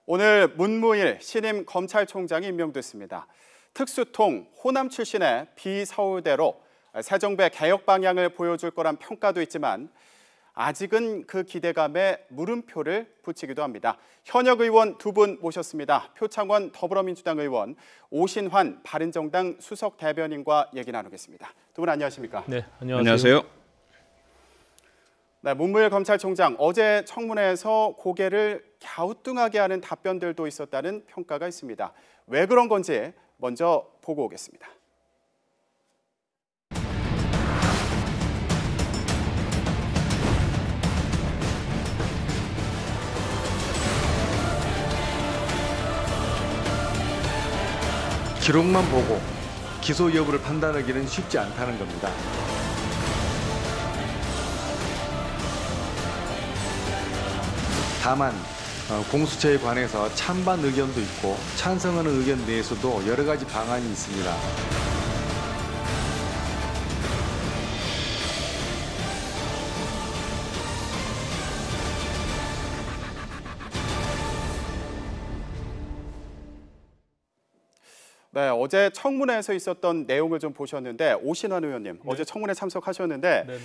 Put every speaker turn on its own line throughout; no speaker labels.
오늘 문무일 신임 검찰총장이 임명됐습니다. 특수통 호남 출신의 비서울대로 새정배 개혁 방향을 보여줄 거란 평가도 있지만 아직은 그 기대감에 물음표를 붙이기도 합니다. 현역 의원 두 분 모셨습니다. 표창원 더불어민주당 의원, 오신환 바른정당 수석 대변인과 얘기 나누겠습니다. 두 분 안녕하십니까?
네, 안녕하세요.
네, 문무일 검찰총장 어제 청문회에서 고개를 갸우뚱하게 하는 답변들도 있었다는 평가가 있습니다. 왜 그런 건지 먼저 보고 오겠습니다.
기록만 보고 기소 여부를 판단하기는 쉽지 않다는 겁니다. 다만 공수처에 관해서 찬반 의견도 있고 찬성하는 의견 내에서도 여러 가지 방안이 있습니다.
네, 어제 청문회에서 있었던 내용을 좀 보셨는데 오신환 의원님, 네. 어제 청문회 참석하셨는데 네네.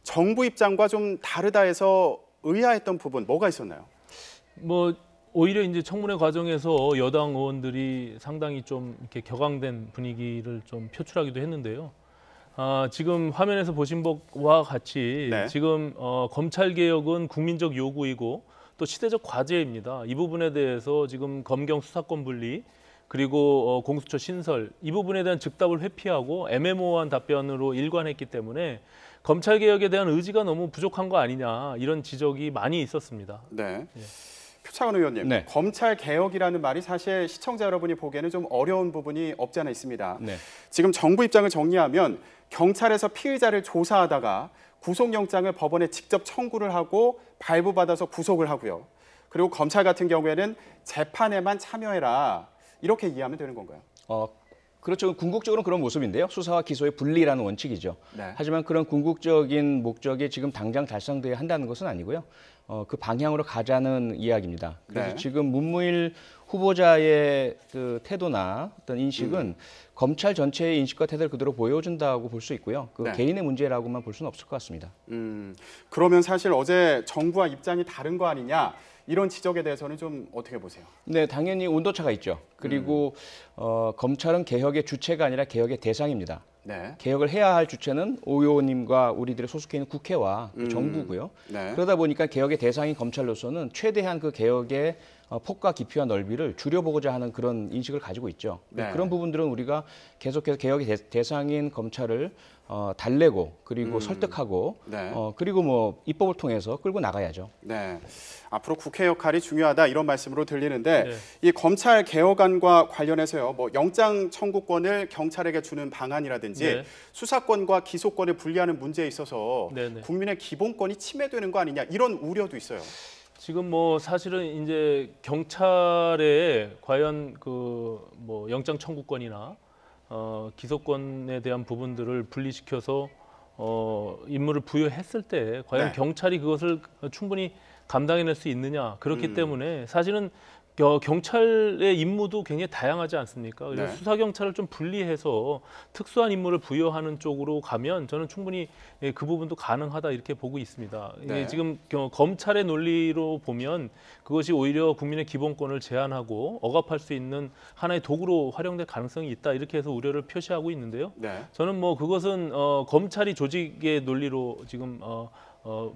정부 입장과 좀 다르다 해서 의아했던 부분 뭐가 있었나요?
오히려 이제 청문회 과정에서 여당 의원들이 상당히 좀 이렇게 격앙된 분위기를 좀 표출하기도 했는데요. 지금 화면에서 보신 것과 같이 네. 지금 검찰 개혁은 국민적 요구이고 또 시대적 과제입니다. 이 부분에 대해서 지금 검경 수사권 분리 그리고 공수처 신설 이 부분에 대한 즉답을 회피하고 애매모호한 답변으로 일관했기 때문에 검찰 개혁에 대한 의지가 너무 부족한 거 아니냐 이런 지적이 많이 있었습니다.
네. 예. 표창원 의원님, 네. 검찰 개혁이라는 말이 사실 시청자 여러분이 보기에는 좀 어려운 부분이 없지 않아 있습니다. 네. 지금 정부 입장을 정리하면 경찰에서 피의자를 조사하다가 구속영장을 법원에 직접 청구를 하고 발부받아서 구속을 하고요. 그리고 검찰 같은 경우에는 재판에만 참여해라. 이렇게 이해하면 되는 건가요?
그렇죠. 궁극적으로는 그런 모습인데요. 수사와 기소의 분리라는 원칙이죠. 네. 하지만 그런 궁극적인 목적이 지금 당장 달성돼야 한다는 것은 아니고요. 그 방향으로 가자는 이야기입니다. 그래서 네. 지금 문무일 후보자의 그 태도나 어떤 인식은 검찰 전체의 인식과 태도를 그대로 보여준다고 볼 수 있고요. 그 네. 개인의 문제라고만 볼 수는 없을 것 같습니다.
그러면 사실 어제 정부와 입장이 다른 거 아니냐? 이런 지적에 대해서는 좀 어떻게 보세요?
네, 당연히 온도차가 있죠. 그리고 검찰은 개혁의 주체가 아니라 개혁의 대상입니다. 네. 개혁을 해야 할 주체는 오 의원님과 우리들의 소속해 있는 국회와 정부고요. 네. 그러다 보니까 개혁의 대상인 검찰로서는 최대한 그 개혁의 폭과 깊이와 넓이를 줄여보고자 하는 그런 인식을 가지고 있죠. 네. 그런 부분들은 우리가 계속해서 개혁의 대상인 검찰을 달래고 그리고 설득하고 네. 그리고 입법을 통해서 끌고 나가야죠.
네, 앞으로 국회 역할이 중요하다 이런 말씀으로 들리는데 네. 이 검찰 개혁안과 관련해서요, 영장 청구권을 경찰에게 주는 방안이라든지 네. 수사권과 기소권을 분리하는 문제에 있어서 네네. 국민의 기본권이 침해되는 거 아니냐 이런 우려도 있어요.
지금 사실은 이제 경찰에 과연 영장 청구권이나 기소권에 대한 부분들을 분리시켜서 임무를 부여했을 때 과연 네. 경찰이 그것을 충분히 감당해낼 수 있느냐 그렇기 때문에 사실은 경찰의 임무도 굉장히 다양하지 않습니까? 그래서 네. 수사경찰을 좀 분리해서 특수한 임무를 부여하는 쪽으로 가면 저는 충분히 그 부분도 가능하다 이렇게 보고 있습니다. 네. 지금 검찰의 논리로 보면 그것이 오히려 국민의 기본권을 제한하고 억압할 수 있는 하나의 도구로 활용될 가능성이 있다 이렇게 해서 우려를 표시하고 있는데요. 네. 저는 그것은 검찰이 조직의 논리로 지금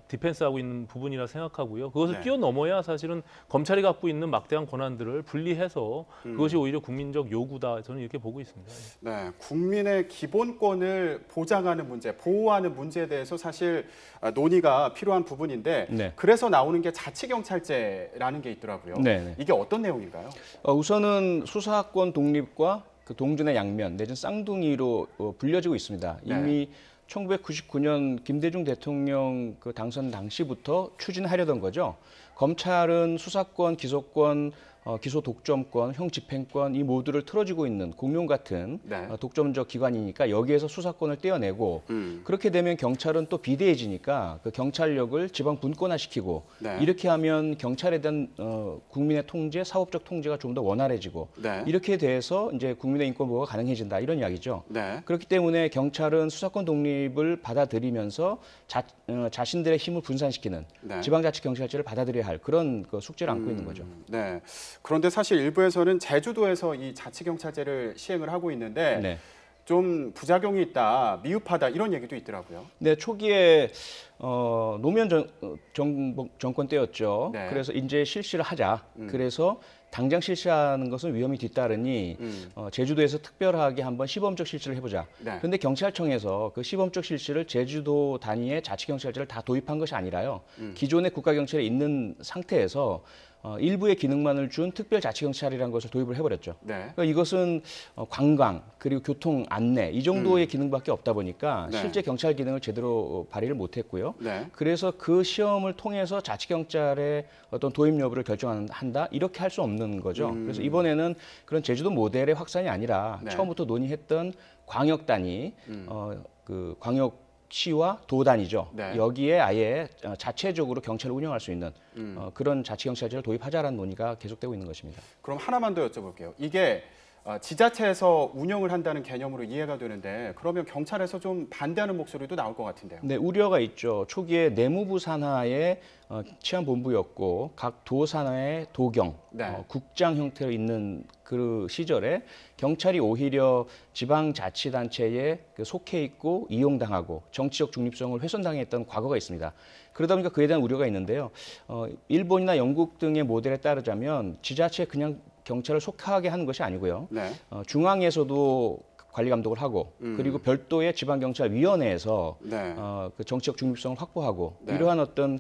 디펜스하고 있는 부분이라 생각하고요. 그것을 네. 뛰어넘어야 사실은 검찰이 갖고 있는 막대한 권한들을 분리해서 그것이 오히려 국민적 요구다. 저는 이렇게 보고 있습니다.
네, 국민의 기본권을 보장하는 문제, 보호하는 문제에 대해서 사실 논의가 필요한 부분인데 네. 그래서 나오는 게 자치경찰제라는 게 있더라고요. 네. 이게 어떤 내용인가요?
우선은 수사권 독립과 그 동전의 양면 내지는 쌍둥이로 불려지고 있습니다. 이미 네. 1999년 김대중 대통령 그 당선 당시부터 추진하려던 거죠. 검찰은 수사권, 기소권, 기소 독점권, 형 집행권 이 모두를 틀어지고 있는 공룡 같은
네.
독점적 기관이니까 여기에서 수사권을 떼어내고 그렇게 되면 경찰은 또 비대해지니까 그 경찰력을 지방 분권화시키고
네.
이렇게 하면 경찰에 대한 국민의 통제, 사법적 통제가 좀 더 원활해지고
네.
이렇게 돼서 이제 국민의 인권 보호가 가능해진다 이런 이야기죠.
네.
그렇기 때문에 경찰은 수사권 독립을 받아들이면서 자신들의 힘을 분산시키는
네.
지방자치경찰제를 받아들여야 할 그런 그 숙제를 안고 있는 거죠.
네. 그런데 사실 일부에서는 제주도에서 이 자치경찰제를 시행을 하고 있는데
네.
좀 부작용이 있다, 미흡하다 이런 얘기도 있더라고요.
네, 초기에 노무현 정권 때였죠.
네.
그래서 이제 실시를 하자. 그래서 당장 실시하는 것은 위험이 뒤따르니 제주도에서 특별하게 한번 시범적 실시를 해보자.
네.
그런데 경찰청에서 그 시범적 실시를 제주도 단위의 자치경찰제를 다 도입한 것이 아니라요. 기존의 국가경찰에 있는 상태에서 일부의 기능만을 준 특별자치경찰이라는 것을 도입을 해버렸죠.
네.
그러니까 이것은 관광 그리고 교통 안내 이 정도의 기능밖에 없다 보니까
네.
실제 경찰 기능을 제대로 발휘를 못했고요.
네.
그래서 그 시험을 통해서 자치경찰의 어떤 도입 여부를 결정한다 이렇게 할 수 없는 거죠. 그래서 이번에는 그런 제주도 모델의 확산이 아니라
네.
처음부터 논의했던 광역 단위, 그 광역 시와 도단이죠.
네.
여기에 아예 자체적으로 경찰을 운영할 수 있는 그런 자치경찰제를 도입하자라는 논의가 계속되고 있는 것입니다.
그럼 하나만 더 여쭤볼게요. 이게 지자체에서 운영을 한다는 개념으로 이해가 되는데 그러면 경찰에서 좀 반대하는 목소리도 나올 것 같은데요.
네, 우려가 있죠. 초기에 내무부 산하의 치안본부였고 각 도 산하의 도경,
네.
국장 형태로 있는 그 시절에 경찰이 오히려 지방자치단체에 속해 있고 이용당하고 정치적 중립성을 훼손당했던 과거가 있습니다. 그러다 보니까 그에 대한 우려가 있는데요. 일본이나 영국 등의 모델에 따르자면 지자체에 그냥 경찰을 속하게 하는 것이 아니고요.
네.
중앙에서도 관리 감독을 하고 그리고 별도의 지방경찰위원회에서
네.
그 정치적 중립성을 확보하고
네.
이러한 어떤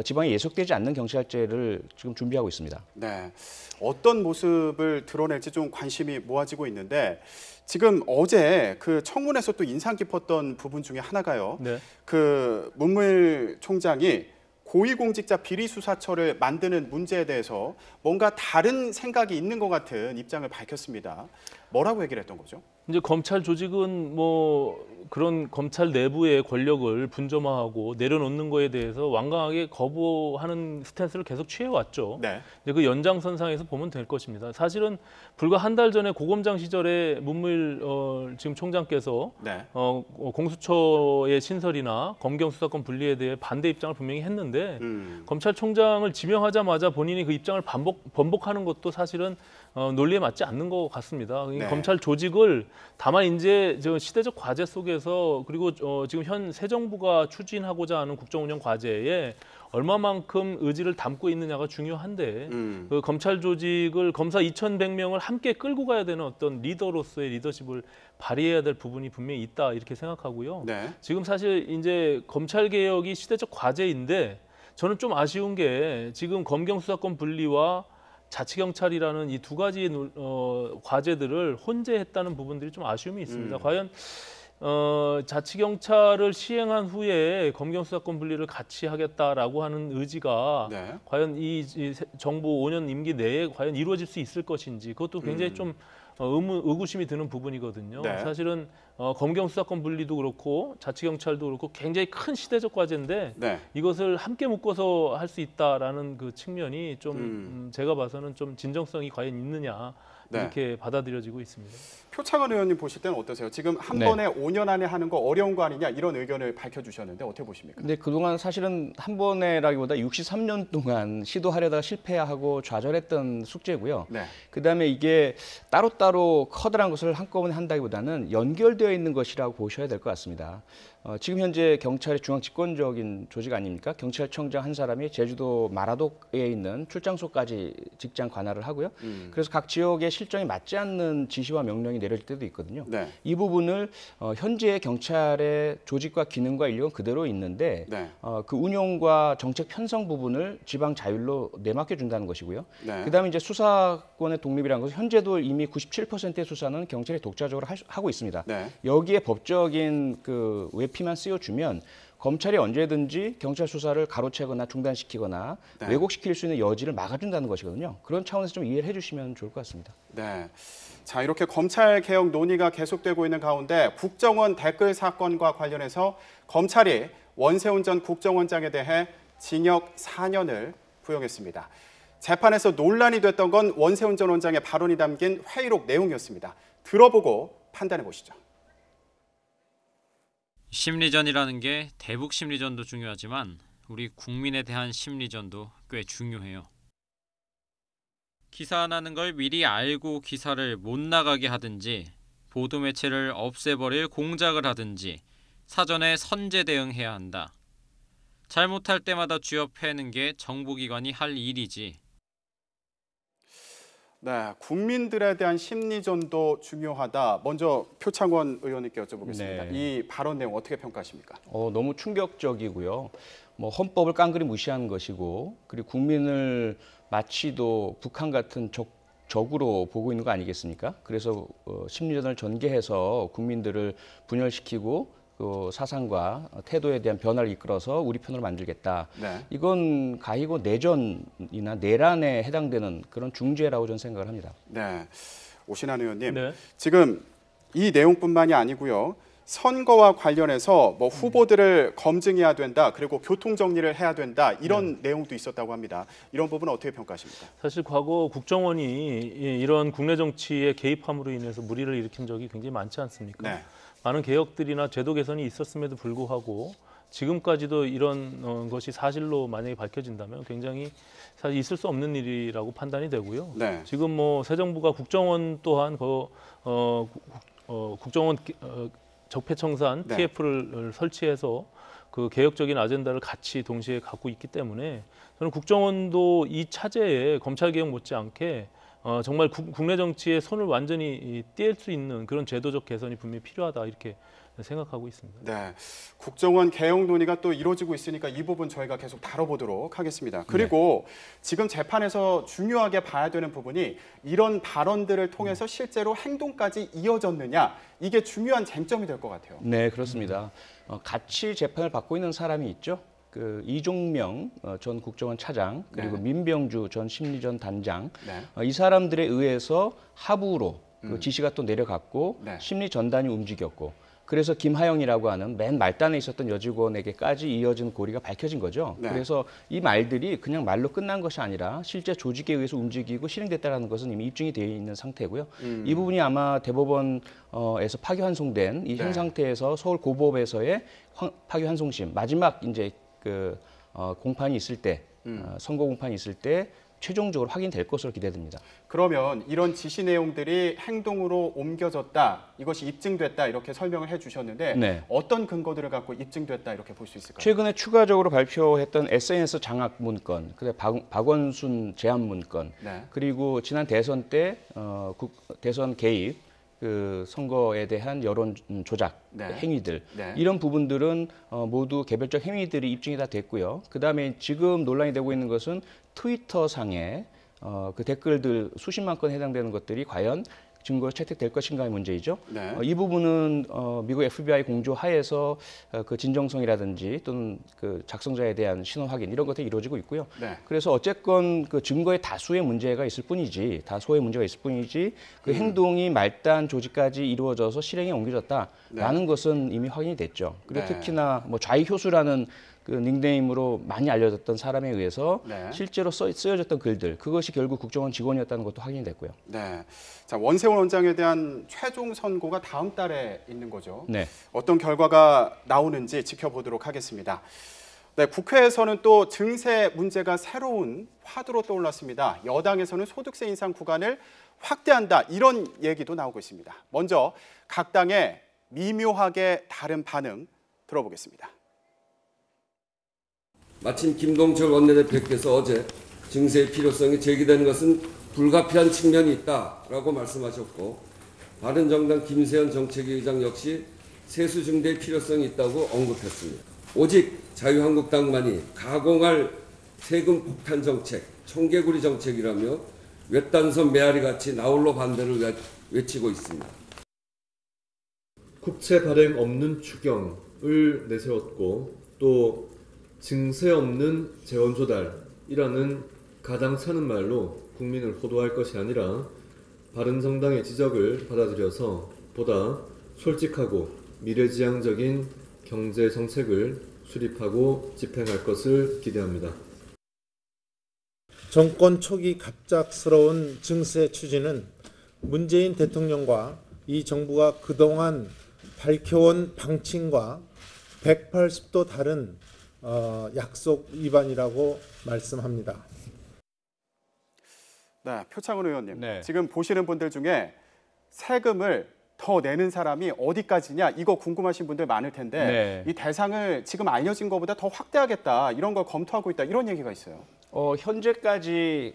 지방에 예속되지 않는 경찰제를 지금 준비하고 있습니다.
네. 어떤 모습을 드러낼지 좀 관심이 모아지고 있는데 지금 어제 그 청문회에서 또 인상 깊었던 부분 중에 하나가요.
네.
그 문무일 총장이 고위공직자 비리수사처를 만드는 문제에 대해서 뭔가 다른 생각이 있는 것 같은 입장을 밝혔습니다. 뭐라고 얘기를 했던 거죠?
이제 검찰 조직은 뭐 그런 검찰 내부의 권력을 분점화하고 내려놓는 거에 대해서 완강하게 거부하는 스탠스를 계속 취해왔죠.
네.
이제 그 연장선상에서 보면 될 것입니다. 사실은 불과 한 달 전에 고검장 시절에 문무일 지금 총장께서
네.
공수처의 신설이나 검경 수사권 분리에 대해 반대 입장을 분명히 했는데 검찰총장을 지명하자마자 본인이 그 입장을 번복하는 것도 사실은 논리에 맞지 않는 것 같습니다.
네.
검찰 조직을 다만 이제 저 시대적 과제 속에서 그리고 지금 현 새 정부가 추진하고자 하는 국정운영 과제에 얼마만큼 의지를 담고 있느냐가 중요한데 그 검찰 조직을 검사 2,100명을 함께 끌고 가야 되는 어떤 리더로서의 리더십을 발휘해야 될 부분이 분명히 있다 이렇게 생각하고요.
네.
지금 사실 이제 검찰 개혁이 시대적 과제인데 저는 좀 아쉬운 게 지금 검경 수사권 분리와 자치경찰이라는 이 두 가지 과제들을 혼재했다는 부분들이 좀 아쉬움이 있습니다. 과연 자치경찰을 시행한 후에 검경 수사권 분리를 같이 하겠다라고 하는 의지가
네.
과연 이 정부 5년 임기 내에 과연 이루어질 수 있을 것인지 그것도 굉장히 좀 의구심이 드는 부분이거든요.
네.
사실은 검경 수사권 분리도 그렇고 자치경찰도 그렇고 굉장히 큰 시대적 과제인데
네.
이것을 함께 묶어서 할 수 있다라는 그 측면이 좀 제가 봐서는 좀 진정성이 과연 있느냐
네.
이렇게 받아들여지고 있습니다.
표창원 의원님 보실 때는 어떠세요? 지금 한
네.
번에 5년 안에 하는 거 어려운 거 아니냐 이런 의견을 밝혀주셨는데 어떻게 보십니까?
근데 그동안 사실은 한 번에라기보다 63년 동안 시도하려다가 실패하고 좌절했던 숙제고요.
네.
그다음에 이게 따로따로 커다란 것을 한꺼번에 한다기보다는 연결되어 있는 것이라고 보셔야 될 것 같습니다. 지금 현재 경찰의 중앙 집권적인 조직 아닙니까? 경찰청장 한 사람이 제주도 마라도에 있는 출장소까지 직장 관할을 하고요. 그래서 각 지역의 실정에 맞지 않는 지시와 명령이 내려질 때도 있거든요.
네.
이 부분을 현재의 경찰의 조직과 기능과 인력은 그대로 있는데
네.
그 운용과 정책 편성 부분을 지방 자율로 내맡겨 준다는 것이고요.
네.
그다음에 이제 수사권의 독립이라는 것은 현재도 이미 97%의 수사는 경찰이 독자적으로 하고 있습니다.
네.
여기에 법적인 그 외부 피만 씌워주면 검찰이 언제든지 경찰 수사를 가로채거나 중단시키거나
네.
왜곡시킬 수 있는 여지를 막아준다는 것이거든요. 그런 차원에서 좀 이해를 해주시면 좋을 것 같습니다.
네. 자, 이렇게 검찰 개혁 논의가 계속되고 있는 가운데 국정원 댓글 사건과 관련해서 검찰이 원세훈 전 국정원장에 대해 징역 4년을 구형했습니다. 재판에서 논란이 됐던 건 원세훈 전 원장의 발언이 담긴 회의록 내용이었습니다. 들어보고 판단해 보시죠.
심리전이라는 게 대북 심리전도 중요하지만 우리 국민에 대한 심리전도 꽤 중요해요. 기사 나는 걸 미리 알고 기사를 못 나가게 하든지 보도 매체를 없애버릴 공작을 하든지 사전에 선제 대응해야 한다. 잘못할 때마다 쥐어패는 게 정보기관이 할 일이지.
네, 국민들에 대한 심리전도 중요하다. 먼저 표창원 의원님께 여쭤보겠습니다.
네.
이 발언 내용 어떻게 평가하십니까?
너무 충격적이고요. 헌법을 깡그리 무시하는 것이고, 그리고 국민을 마치도 북한 같은 적으로 보고 있는 거 아니겠습니까? 그래서 심리전을 전개해서 국민들을 분열시키고 그 사상과 태도에 대한 변화를 이끌어서 우리 편으로 만들겠다.
네.
이건 가히고 내전이나 내란에 해당되는 그런 중죄라고 저는 생각을 합니다.
네, 오신환 의원님.
네.
지금 이 내용뿐만이 아니고요. 선거와 관련해서 뭐 후보들을 검증해야 된다. 그리고 교통 정리를 해야 된다. 이런 내용도 있었다고 합니다. 이런 부분은 어떻게 평가하십니까?
사실 과거 국정원이 이런 국내 정치에 개입함으로 인해서 무리를 일으킨 적이 굉장히 많지 않습니까?
네.
많은 개혁들이나 제도 개선이 있었음에도 불구하고 지금까지도 이런 것이 사실로 만약에 밝혀진다면 굉장히 사실 있을 수 없는 일이라고 판단이 되고요.
네.
지금 뭐 새 정부가 국정원 또한 국정원 적폐청산
네.
TF를 설치해서 그 개혁적인 아젠다를 같이 동시에 갖고 있기 때문에 저는 국정원도 이 차제에 검찰 개혁 못지않게 정말 국내 정치의 손을 완전히 뗄 수 있는 그런 제도적 개선이 분명히 필요하다 이렇게 생각하고 있습니다.
네, 국정원 개혁 논의가 또 이루어지고 있으니까 이 부분 저희가 계속 다뤄보도록 하겠습니다. 그리고 지금 재판에서 중요하게 봐야 되는 부분이 이런 발언들을 통해서 실제로 행동까지 이어졌느냐, 이게 중요한 쟁점이 될 것 같아요.
네, 그렇습니다. 같이 재판을 받고 있는 사람이 있죠. 이종명 전 국정원 차장, 그리고
네.
민병주 전 심리전 단장,
네.
이 사람들에 의해서 하부로 그 지시가 또 내려갔고
네.
심리 전단이 움직였고, 그래서 김하영이라고 하는 맨 말단에 있었던 여직원에게까지 이어진 고리가 밝혀진 거죠.
네.
그래서 이 말들이 그냥 말로 끝난 것이 아니라 실제 조직에 의해서 움직이고 실행됐다는 것은 이미 입증이 되어 있는 상태고요. 이 부분이 아마 대법원에서 파기환송된 이 현
네.
상태에서 서울 고법에서의 파기환송심 마지막 이제 공판이 있을 때, 선고 공판이 있을 때 최종적으로 확인될 것으로 기대됩니다.
그러면 이런 지시 내용들이 행동으로 옮겨졌다, 이것이 입증됐다 이렇게 설명을 해주셨는데
네.
어떤 근거들을 갖고 입증됐다 이렇게 볼 수 있을까요?
최근에 추가적으로 발표했던 SNS 장악 문건, 박원순 제안 문건,
네.
그리고 지난 대선 때 대선 개입, 그 선거에 대한 여론 조작
네.
행위들,
네.
이런 부분들은 모두 개별적 행위들이 입증이 다 됐고요. 그다음에 지금 논란이 되고 있는 것은 트위터 상에 그 댓글들 수십만 건 해당되는 것들이 과연 증거로 채택될 것인가의 문제이죠.
네.
이 부분은 미국 FBI 공조 하에서 그 진정성이라든지 또는 그 작성자에 대한 신원 확인 이런 것들이 이루어지고 있고요.
네.
그래서 어쨌건 그 증거의 다소의 문제가 있을 뿐이지 그 행동이 말단 조직까지 이루어져서 실행에 옮겨졌다라는 것은 이미 확인이 됐죠. 그리고
네.
특히나 뭐 좌익효수라는 그 닉네임으로 많이 알려졌던 사람에 의해서
네.
실제로 쓰여졌던 글들, 그것이 결국 국정원 직원이었다는 것도 확인이 됐고요.
네. 자, 원세훈 원장에 대한 최종 선고가 다음 달에 있는 거죠.
네.
어떤 결과가 나오는지 지켜보도록 하겠습니다. 네, 국회에서는 또 증세 문제가 새로운 화두로 떠올랐습니다. 여당에서는 소득세 인상 구간을 확대한다, 이런 얘기도 나오고 있습니다. 먼저 각 당의 미묘하게 다른 반응 들어보겠습니다.
마침 김동철 원내대표께서 어제 증세의 필요성이 제기되는 것은 불가피한 측면이 있다라고 말씀하셨고, 바른정당 김세현 정책위 의장 역시 세수 증대의 필요성이 있다고 언급했습니다. 오직 자유한국당만이 가공할 세금 폭탄 정책, 청개구리 정책이라며 외딴섬 메아리같이 나홀로 반대를 외치고 있습니다.
국채 발행 없는 추경, 기금을 내세웠고 또 증세 없는 재원 조달이라는 가당찮은 말로 국민을 호도할 것이 아니라 바른정당의 지적을 받아들여서 보다 솔직하고 미래지향적인 경제 정책을 수립하고 집행할 것을 기대합니다.
정권 초기 갑작스러운 증세 추진은 문재인 대통령과 이 정부가 그동안 밝혀온 방침과 180도 다른 약속 위반이라고 말씀합니다.
네, 표창원 의원님.
네.
지금 보시는 분들 중에 세금을 더 내는 사람이 어디까지냐 이거 궁금하신 분들 많을 텐데 이 대상을 지금 알려진 것보다 더 확대하겠다 이런 걸 검토하고 있다 이런 얘기가 있어요.
현재까지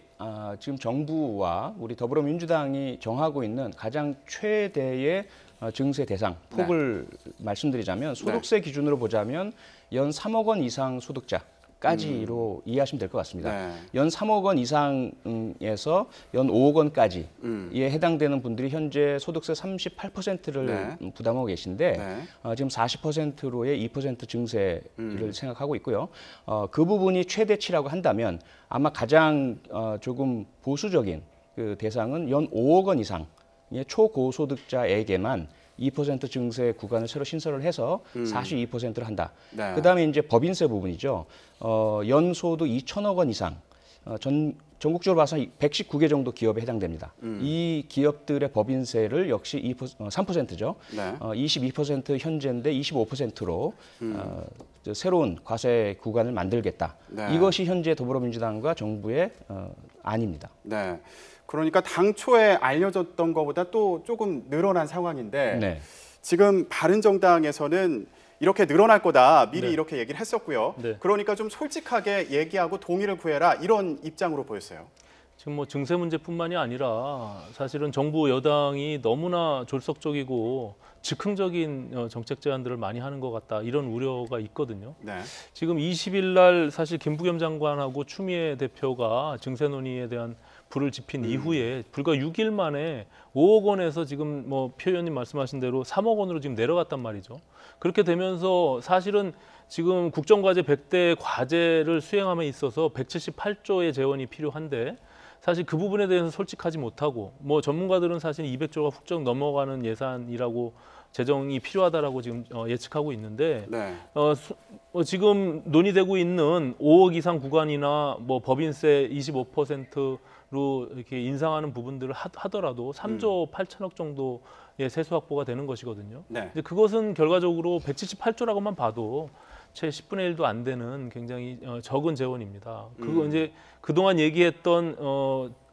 지금 정부와 우리 더불어민주당이 정하고 있는 가장 최대의 증세 대상 폭을 말씀드리자면 소득세 기준으로 보자면 연 3억 원 이상 소득자까지로 이해하시면 될 것 같습니다. 연 3억 원 이상에서 연 5억 원까지에 해당되는 분들이 현재 소득세 38%를 부담하고 계신데 지금 40%로의 2% 증세를 생각하고 있고요. 그 부분이 최대치라고 한다면 아마 가장 조금 보수적인 그 대상은 연 5억 원 이상의 초고소득자에게만 2% 증세 구간을 새로 신설을 해서 42%를 한다. 그다음에 이제 법인세 부분이죠. 연소득 2천억 원 이상 전국적으로 봐서 119개 정도 기업에 해당됩니다. 이 기업들의 법인세를 역시 3%죠. 22% 현재인데 25%로 새로운 과세 구간을 만들겠다. 이것이 현재 더불어민주당과 정부의 안입니다.
네. 그러니까 당초에 알려졌던 것보다 또 조금 늘어난 상황인데 지금 바른정당에서는 이렇게 늘어날 거다 미리 이렇게 얘기를 했었고요. 그러니까 좀 솔직하게 얘기하고 동의를 구해라 이런 입장으로 보였어요.
지금 뭐 증세 문제뿐만이 아니라 사실은 정부 여당이 너무나 졸속적이고 즉흥적인 정책 제안들을 많이 하는 것 같다 이런 우려가 있거든요. 지금 20일 날 사실 김부겸 장관하고 추미애 대표가 증세 논의에 대한 불을 지핀 이후에 불과 6일 만에 5억 원에서 지금 뭐 표 의원님 말씀하신 대로 3억 원으로 지금 내려갔단 말이죠. 그렇게 되면서 사실은 지금 국정과제 100대 과제를 수행함에 있어서 178조의 재원이 필요한데 사실 그 부분에 대해서 솔직하지 못하고 뭐 전문가들은 사실 200조가 훌쩍 넘어가는 예산이라고 재정이 필요하다라고 지금 예측하고 있는데 지금 논의되고 있는 5억 이상 구간이나 뭐 법인세 25%로 이렇게 인상하는 부분들을 하더라도 3조 8천억 정도의 세수 확보가 되는 것이거든요. 이제 그것은 결과적으로 178조라고만 봐도 채 10분의 1도 안 되는 굉장히 적은 재원입니다. 그거 이제 그동안 얘기했던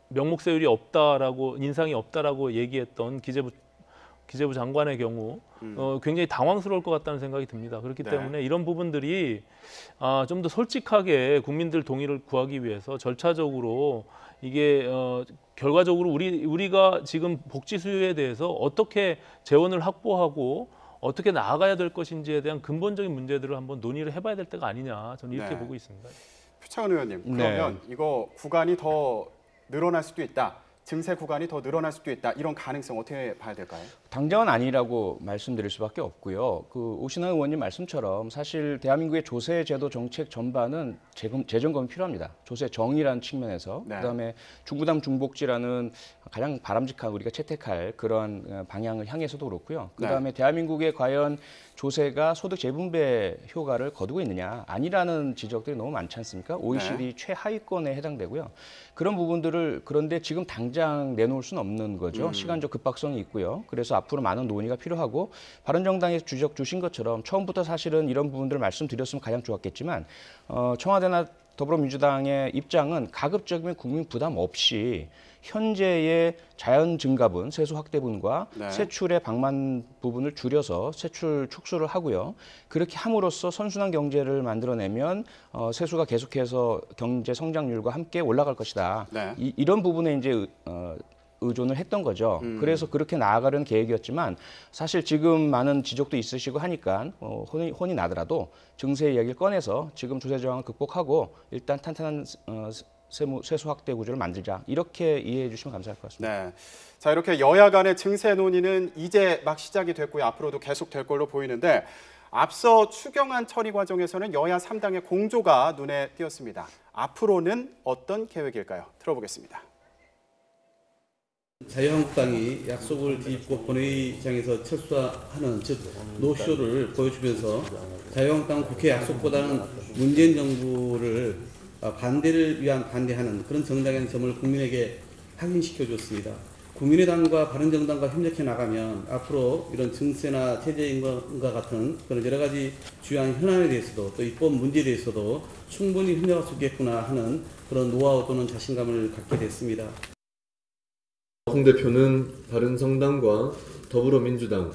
명목세율이 없다라고 인상이 없다라고 얘기했던 기재부 장관의 경우 굉장히 당황스러울 것 같다는 생각이 듭니다. 그렇기 때문에 이런 부분들이 좀 더 솔직하게 국민들 동의를 구하기 위해서 절차적으로 이게 결과적으로 우리가 지금 복지 수요에 대해서 어떻게 재원을 확보하고 어떻게 나아가야 될 것인지에 대한 근본적인 문제들을 한번 논의를 해봐야 될 때가 아니냐 저는 이렇게 보고 있습니다.
표창원 의원님, 그러면 이거 구간이 더 늘어날 수도 있다. 증세 구간이 더 늘어날 수도 있다. 이런 가능성 어떻게 봐야 될까요?
당장은 아니라고 말씀드릴 수밖에 없고요. 그 오신환 의원님 말씀처럼 사실 대한민국의 조세 제도 정책 전반은 재점검이 필요합니다. 조세 정의라는 측면에서 그다음에 중부담 중복지라는 가장 바람직한 우리가 채택할 그런 방향을 향해서도 그렇고요. 그다음에 대한민국의 과연 조세가 소득 재분배 효과를 거두고 있느냐 아니라는 지적들이 너무 많지 않습니까? OECD 최하위권에 해당되고요. 그런 부분들을 그런데 지금 당장 내놓을 수는 없는 거죠. 시간적 급박성이 있고요. 그래서 앞으로 많은 논의가 필요하고 바른정당에서 주적 주신 것처럼 처음부터 사실은 이런 부분들을 말씀드렸으면 가장 좋았겠지만 청와대나 더불어민주당의 입장은 가급적이면 국민 부담 없이 현재의 자연 증가분, 세수 확대분과 세출의 방만 부분을 줄여서 세출 축소를 하고요. 그렇게 함으로써 선순환 경제를 만들어내면 세수가 계속해서 경제 성장률과 함께 올라갈 것이다. 이런 부분에 이제 의존을 했던 거죠. 그래서 그렇게 나아가려는 계획이었지만 사실 지금 많은 지적도 있으시고 하니까 혼이 나더라도 증세 이야기를 꺼내서 지금 조세 저항을 극복하고 일단 탄탄한 세수 확대 구조를 만들자 이렇게 이해해 주시면 감사할 것 같습니다.
자, 이렇게 여야 간의 증세 논의는 이제 막 시작이 됐고요. 앞으로도 계속 될 걸로 보이는데 앞서 추경안 처리 과정에서는 여야 3당의 공조가 눈에 띄었습니다. 앞으로는 어떤 계획일까요? 들어보겠습니다.
자유한국당이 약속을 뒤집고 본회의장에서 철수하는 즉 노쇼를 보여주면서 자유한국당은 국회 약속보다는 문재인 정부를 반대를 위한 반대하는 그런 정당이라는 점을 국민에게 확인시켜줬습니다. 국민의당과 바른정당과 협력해 나가면 앞으로 이런 증세나 최저임금과 같은 그런 여러 가지 주요한 현안에 대해서도 또 입법 문제에 대해서도 충분히 협력할 수 있겠구나 하는 그런 노하우 또는 자신감을 갖게 됐습니다.
홍 대표는 바른정당과 더불어민주당,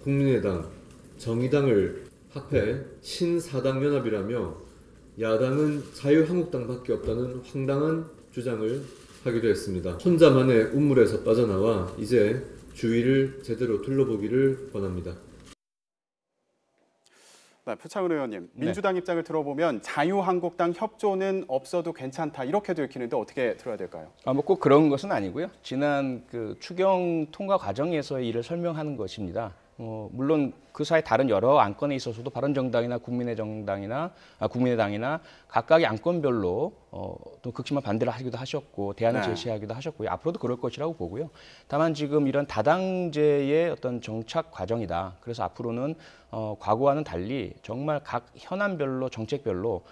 국민의당, 정의당을 합해 신사당 연합이라며 야당은 자유한국당밖에 없다는 황당한 주장을 하기도 했습니다. 혼자만의 우물에서 빠져나와 이제 주위를 제대로 둘러보기를 원합니다.
네, 표창원 의원님, 민주당 입장을 들어보면 자유한국당 협조는 없어도 괜찮다 이렇게도 읽히는데 어떻게 들어야 될까요?
뭐 꼭 그런 것은 아니고요. 지난 그 추경 통과 과정에서의 일을 설명하는 것입니다. 물론 그 사이 다른 여러 안건에 있어서도 바른정당이나 국민의당이나 각각의 안건별로 또 극심한 반대를 하기도 하셨고 대안을 제시하기도 하셨고요. 앞으로도 그럴 것이라고 보고요. 다만 지금 이런 다당제의 어떤 정착 과정이다. 그래서 앞으로는 과거와는 달리 정말 각 현안별로 정책별로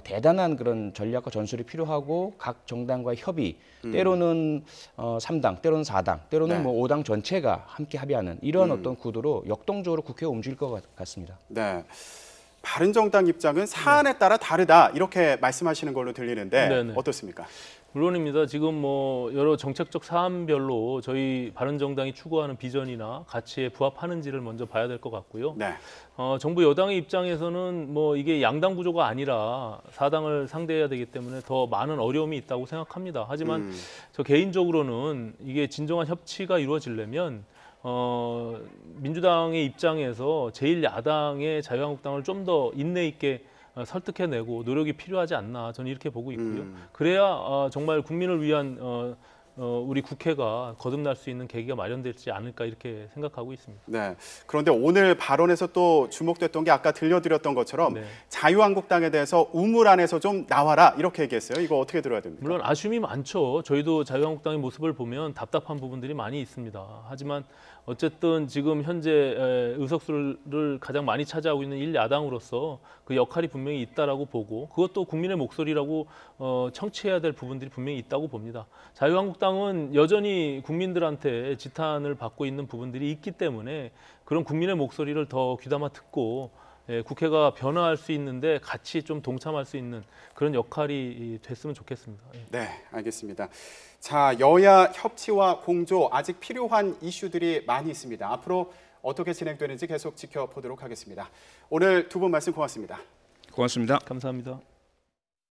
대단한 그런 전략과 전술이 필요하고 각 정당과의 협의, 때로는 3당, 때로는 4당, 때로는 뭐 5당 전체가 함께 합의하는 이런 어떤 구도로 역동적으로 국회가 움직일 것 같습니다.
네. 바른정당 입장은 사안에 따라 다르다 이렇게 말씀하시는 걸로 들리는데 어떻습니까?
물론입니다. 지금 뭐 여러 정책적 사안별로 저희 바른정당이 추구하는 비전이나 가치에 부합하는지를 먼저 봐야 될 것 같고요. 정부 여당의 입장에서는 뭐 이게 양당 구조가 아니라 사당을 상대해야 되기 때문에 더 많은 어려움이 있다고 생각합니다. 하지만 저 개인적으로는 이게 진정한 협치가 이루어지려면 민주당의 입장에서 제1야당의 자유한국당을 좀 더 인내 있게 설득해내고 노력이 필요하지 않나 저는 이렇게 보고 있고요. 그래야 정말 국민을 위한 우리 국회가 거듭날 수 있는 계기가 마련되지 않을까 이렇게 생각하고 있습니다.
네. 그런데 오늘 발언에서 또 주목됐던 게 아까 들려드렸던 것처럼 자유한국당에 대해서 우물 안에서 좀 나와라 이렇게 얘기했어요. 이거 어떻게 들어야 됩니까?
물론 아쉬움이 많죠. 저희도 자유한국당의 모습을 보면 답답한 부분들이 많이 있습니다. 하지만 어쨌든 지금 현재 의석수를 가장 많이 차지하고 있는 1야당으로서 그 역할이 분명히 있다라고 보고 그것도 국민의 목소리라고 청취해야 될 부분들이 분명히 있다고 봅니다. 자유한국당은 여전히 국민들한테 지탄을 받고 있는 부분들이 있기 때문에 그런 국민의 목소리를 더 귀담아 듣고 국회가 변화할 수 있는데 같이 좀 동참할 수 있는 그런 역할이 됐으면 좋겠습니다.
네, 알겠습니다. 자, 여야 협치와 공조 아직 필요한 이슈들이 많이 있습니다. 앞으로 어떻게 진행되는지 계속 지켜보도록 하겠습니다. 오늘 두 분 말씀 고맙습니다.
고맙습니다.
감사합니다.